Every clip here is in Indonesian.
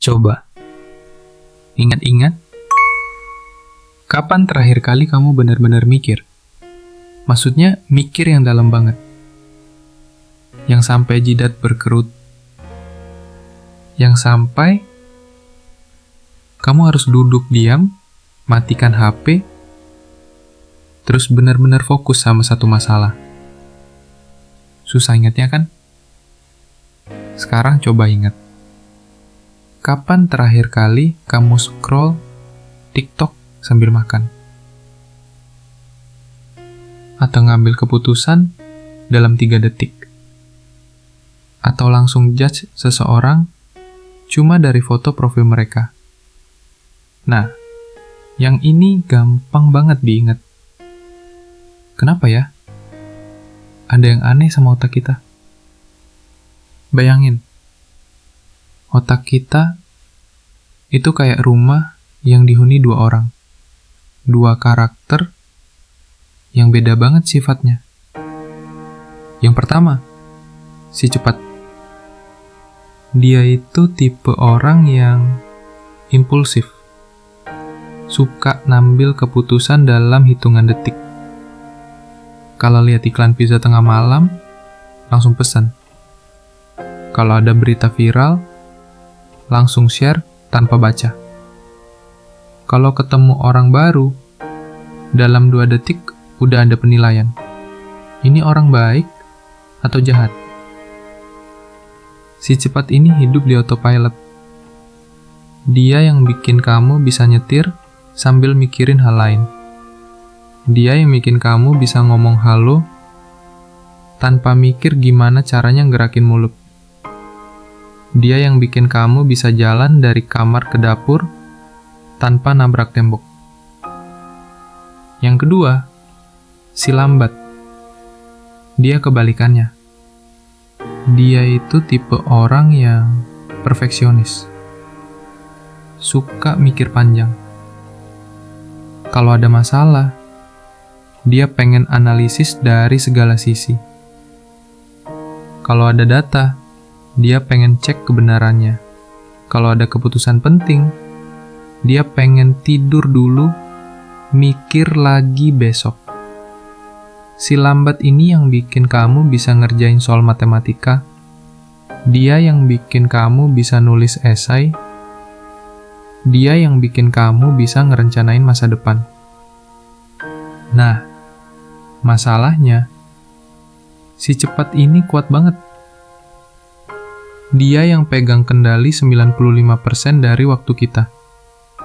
Coba, ingat-ingat, kapan terakhir kali kamu benar-benar mikir? Maksudnya, mikir yang dalam banget. Yang sampai jidat berkerut. Yang sampai kamu harus duduk diam, matikan HP, terus benar-benar fokus sama satu masalah. Susah ingatnya kan? Sekarang coba ingat. Kapan terakhir kali kamu scroll TikTok sambil makan? Atau ngambil keputusan dalam 3 detik? Atau langsung judge seseorang cuma dari foto profil mereka? Nah, yang ini gampang banget diingat. Kenapa ya? Ada yang aneh sama otak kita. Bayangin, otak kita itu kayak rumah yang dihuni 2 orang. 2 karakter yang beda banget sifatnya. Yang pertama, si cepat. Dia itu tipe orang yang impulsif. Suka ngambil keputusan dalam hitungan detik. Kalau lihat iklan pizza tengah malam, langsung pesan. Kalau ada berita viral, langsung share tanpa baca. Kalau ketemu orang baru, dalam 2 detik udah ada penilaian. Ini orang baik atau jahat? Si cepat ini hidup di autopilot. Dia yang bikin kamu bisa nyetir sambil mikirin hal lain. Dia yang bikin kamu bisa ngomong halo tanpa mikir gimana caranya gerakin mulut. Dia yang bikin kamu bisa jalan dari kamar ke dapur tanpa nabrak tembok. Yang kedua, si lambat. Dia kebalikannya. Dia itu tipe orang yang perfeksionis. Suka mikir panjang. Kalau ada masalah, dia pengen analisis dari segala sisi. Kalau ada data, dia pengen cek kebenarannya. Kalau ada keputusan penting, dia pengen tidur dulu, mikir lagi besok. Si lambat ini yang bikin kamu bisa ngerjain soal matematika. Dia yang bikin kamu bisa nulis esai. Dia yang bikin kamu bisa ngerencanain masa depan. Nah, masalahnya, si cepat ini kuat banget. Dia yang pegang kendali 95% dari waktu kita.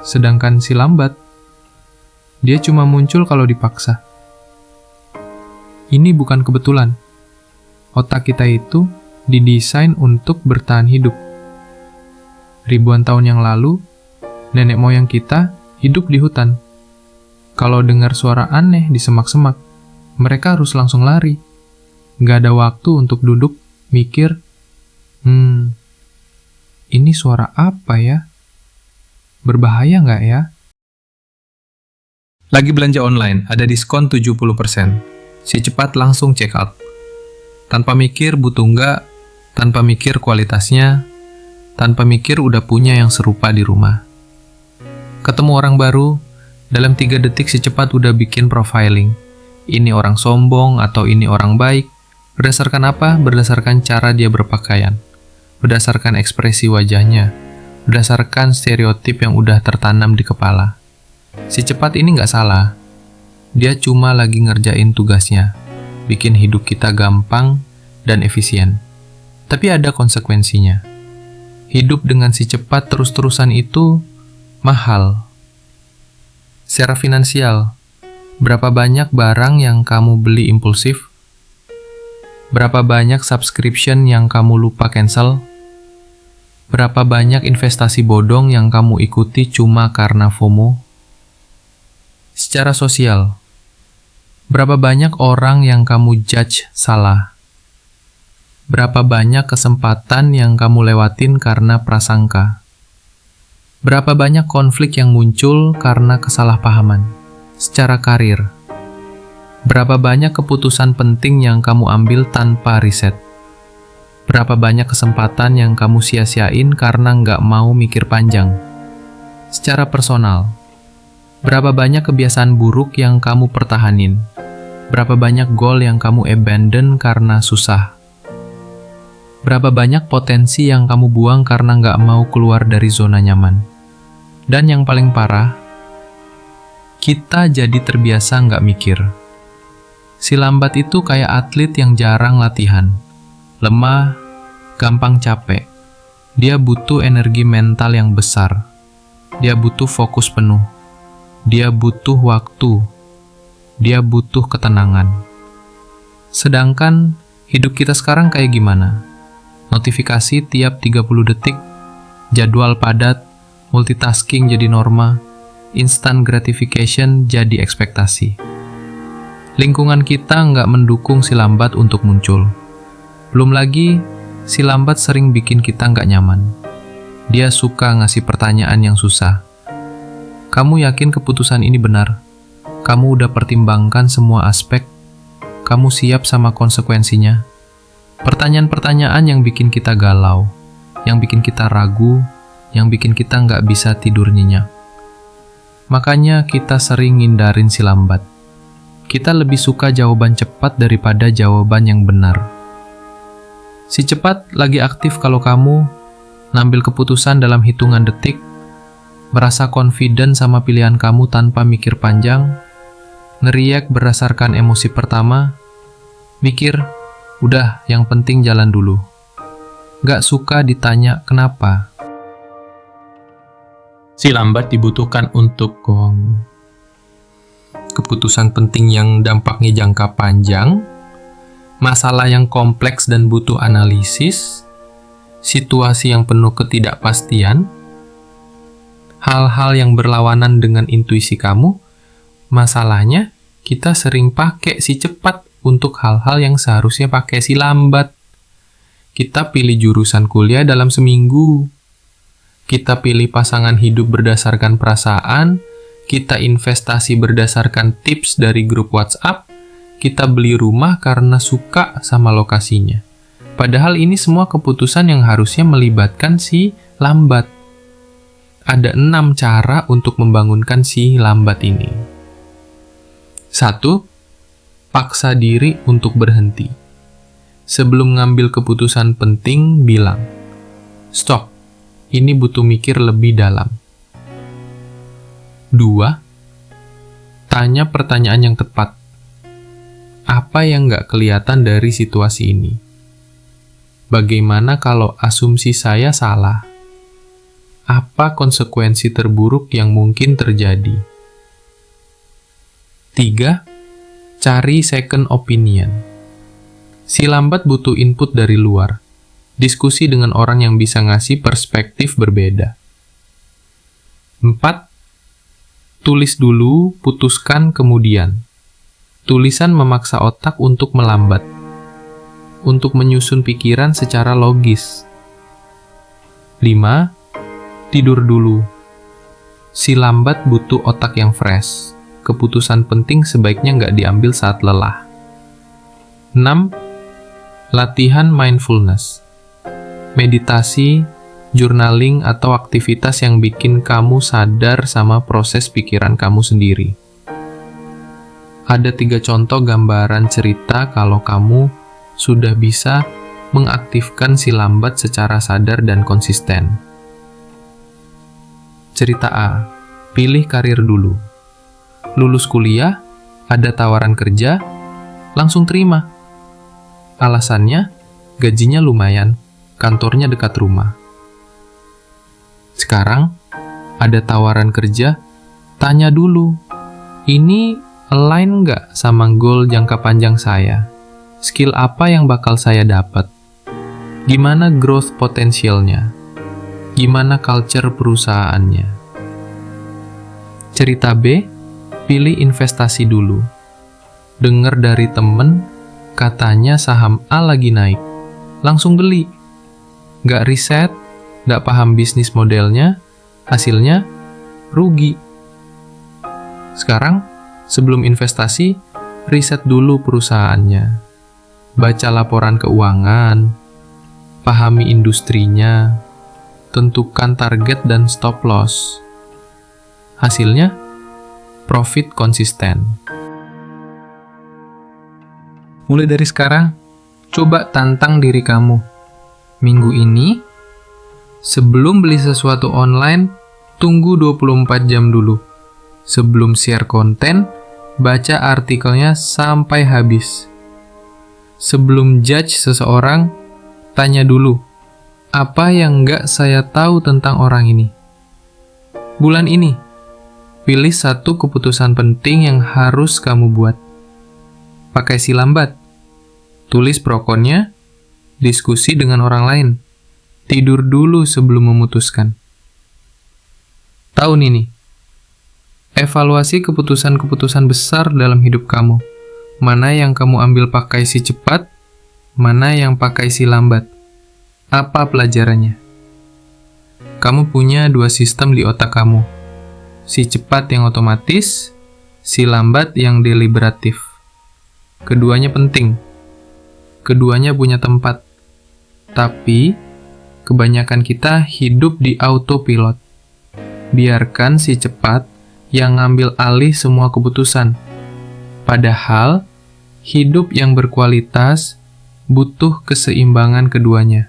Sedangkan si lambat, dia cuma muncul kalau dipaksa. Ini bukan kebetulan. Otak kita itu didesain untuk bertahan hidup. Ribuan tahun yang lalu, nenek moyang kita hidup di hutan. Kalau dengar suara aneh di semak-semak, mereka harus langsung lari. Nggak ada waktu untuk duduk, mikir, ini suara apa ya? Berbahaya nggak ya? Lagi belanja online, ada diskon 70%. Si cepat langsung check out. Tanpa mikir butuh nggak, tanpa mikir kualitasnya, tanpa mikir udah punya yang serupa di rumah. Ketemu orang baru, dalam 3 detik si cepat udah bikin profiling. Ini orang sombong atau ini orang baik. Berdasarkan apa? Berdasarkan cara dia berpakaian. Berdasarkan ekspresi wajahnya. Berdasarkan stereotip yang udah tertanam di kepala. Si cepat ini nggak salah. Dia cuma lagi ngerjain tugasnya. Bikin hidup kita gampang dan efisien. Tapi ada konsekuensinya. Hidup dengan si cepat terus-terusan itu mahal. Secara finansial, berapa banyak barang yang kamu beli impulsif? Berapa banyak subscription yang kamu lupa cancel? Berapa banyak investasi bodong yang kamu ikuti cuma karena FOMO? Secara sosial, berapa banyak orang yang kamu judge salah? Berapa banyak kesempatan yang kamu lewatin karena prasangka? Berapa banyak konflik yang muncul karena kesalahpahaman? Secara karir, berapa banyak keputusan penting yang kamu ambil tanpa riset? Berapa banyak kesempatan yang kamu sia-siain karena nggak mau mikir panjang? Secara personal, berapa banyak kebiasaan buruk yang kamu pertahanin? Berapa banyak goal yang kamu abandon karena susah? Berapa banyak potensi yang kamu buang karena nggak mau keluar dari zona nyaman? Dan yang paling parah, kita jadi terbiasa nggak mikir. Si lambat itu kayak atlet yang jarang latihan. Lemah, gampang capek. Dia butuh energi mental yang besar. Dia butuh fokus penuh. Dia butuh waktu. Dia butuh ketenangan. Sedangkan hidup kita sekarang kayak gimana? Notifikasi tiap 30 detik, jadwal padat, multitasking jadi norma, instant gratification jadi ekspektasi. Lingkungan kita nggak mendukung si lambat untuk muncul. Belum lagi, si lambat sering bikin kita nggak nyaman. Dia suka ngasih pertanyaan yang susah. Kamu yakin keputusan ini benar? Kamu udah pertimbangkan semua aspek? Kamu siap sama konsekuensinya? Pertanyaan-pertanyaan yang bikin kita galau, yang bikin kita ragu, yang bikin kita nggak bisa tidur nyenyak. Makanya kita sering ngindarin si lambat. Kita lebih suka jawaban cepat daripada jawaban yang benar. Si cepat lagi aktif kalau kamu ngambil keputusan dalam hitungan detik, merasa confident sama pilihan kamu tanpa mikir panjang, ngeriak berdasarkan emosi pertama, mikir, udah yang penting jalan dulu. Gak suka ditanya kenapa. Si lambat dibutuhkan untuk keputusan penting yang dampaknya jangka panjang, masalah yang kompleks dan butuh analisis, situasi yang penuh ketidakpastian, hal-hal yang berlawanan dengan intuisi kamu. Masalahnya, kita sering pakai si cepat untuk hal-hal yang seharusnya pakai si lambat. Kita pilih jurusan kuliah dalam seminggu. Kita pilih pasangan hidup berdasarkan perasaan. Kita investasi berdasarkan tips dari grup WhatsApp. Kita beli rumah karena suka sama lokasinya. Padahal ini semua keputusan yang harusnya melibatkan si lambat. Ada 6 cara untuk membangunkan si lambat ini. 1. Paksa diri untuk berhenti. Sebelum ngambil keputusan penting, bilang, stop, ini butuh mikir lebih dalam. 2. Tanya pertanyaan yang tepat. Apa yang nggak kelihatan dari situasi ini? Bagaimana kalau asumsi saya salah? Apa konsekuensi terburuk yang mungkin terjadi? 3. Cari second opinion. Si lambat butuh input dari luar. Diskusi dengan orang yang bisa ngasih perspektif berbeda. 4. Tulis dulu, putuskan kemudian. Tulisan memaksa otak untuk melambat, untuk menyusun pikiran secara logis. 5. Tidur dulu. Si lambat butuh otak yang fresh. Keputusan penting sebaiknya nggak diambil saat lelah. 6. Latihan mindfulness. Meditasi, journaling, atau aktivitas yang bikin kamu sadar sama proses pikiran kamu sendiri. Ada 3 contoh gambaran cerita kalau kamu sudah bisa mengaktifkan si lambat secara sadar dan konsisten. Cerita A. Pilih karir dulu. Lulus kuliah, ada tawaran kerja, langsung terima. Alasannya, gajinya lumayan, kantornya dekat rumah. Sekarang, ada tawaran kerja, tanya dulu, ini align nggak sama goal jangka panjang saya? Skill apa yang bakal saya dapat? Gimana growth potensialnya? Gimana culture perusahaannya? Cerita B, pilih investasi dulu. Dengar dari temen, katanya saham A lagi naik. Langsung beli. Nggak riset, nggak paham bisnis modelnya, hasilnya rugi. Sekarang, sebelum investasi, riset dulu perusahaannya. Baca laporan keuangan, pahami industrinya, tentukan target dan stop loss. Hasilnya, profit konsisten. Mulai dari sekarang, coba tantang diri kamu. Minggu ini, sebelum beli sesuatu online, tunggu 24 jam dulu. Sebelum share konten, baca artikelnya sampai habis. Sebelum judge seseorang, tanya dulu, apa yang nggak saya tahu tentang orang ini? Bulan ini, pilih satu keputusan penting yang harus kamu buat. Pakai si lambat. Tulis pro-konnya, diskusi dengan orang lain. Tidur dulu sebelum memutuskan. Tahun ini, evaluasi keputusan-keputusan besar dalam hidup kamu. Mana yang kamu ambil pakai si cepat, mana yang pakai si lambat. Apa pelajarannya? Kamu punya dua sistem di otak kamu. Si cepat yang otomatis, si lambat yang deliberatif. Keduanya penting. Keduanya punya tempat. Tapi, kebanyakan kita hidup di autopilot. Biarkan si cepat yang ngambil alih semua keputusan. Padahal, hidup yang berkualitas butuh keseimbangan keduanya.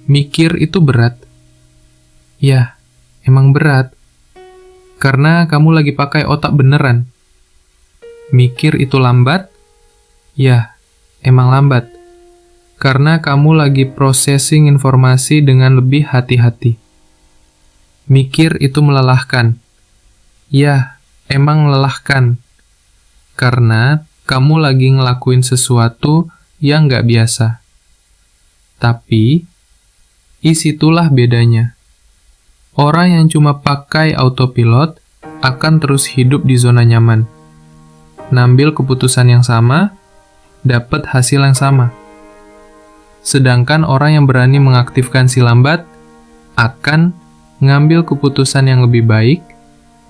Mikir itu berat. Ya, emang berat. Karena kamu lagi pakai otak beneran. Mikir itu lambat. Ya, emang lambat. Karena kamu lagi processing informasi dengan lebih hati-hati. Mikir itu melelahkan. Ya, emang melelahkan. Karena kamu lagi ngelakuin sesuatu yang nggak biasa. Tapi, isitulah bedanya. Orang yang cuma pakai autopilot akan terus hidup di zona nyaman. Ngambil keputusan yang sama, dapat hasil yang sama. Sedangkan orang yang berani mengaktifkan si lambat akan ngambil keputusan yang lebih baik,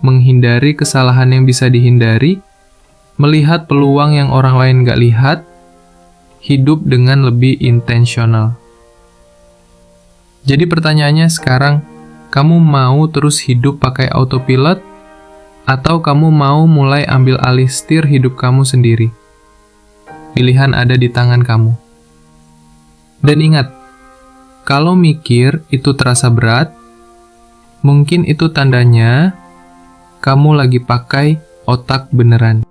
menghindari kesalahan yang bisa dihindari, melihat peluang yang orang lain nggak lihat, hidup dengan lebih intensional. Jadi pertanyaannya sekarang, kamu mau terus hidup pakai autopilot, atau kamu mau mulai ambil alih setir hidup kamu sendiri? Pilihan ada di tangan kamu. Dan ingat, kalau mikir itu terasa berat, mungkin itu tandanya kamu lagi pakai otak beneran.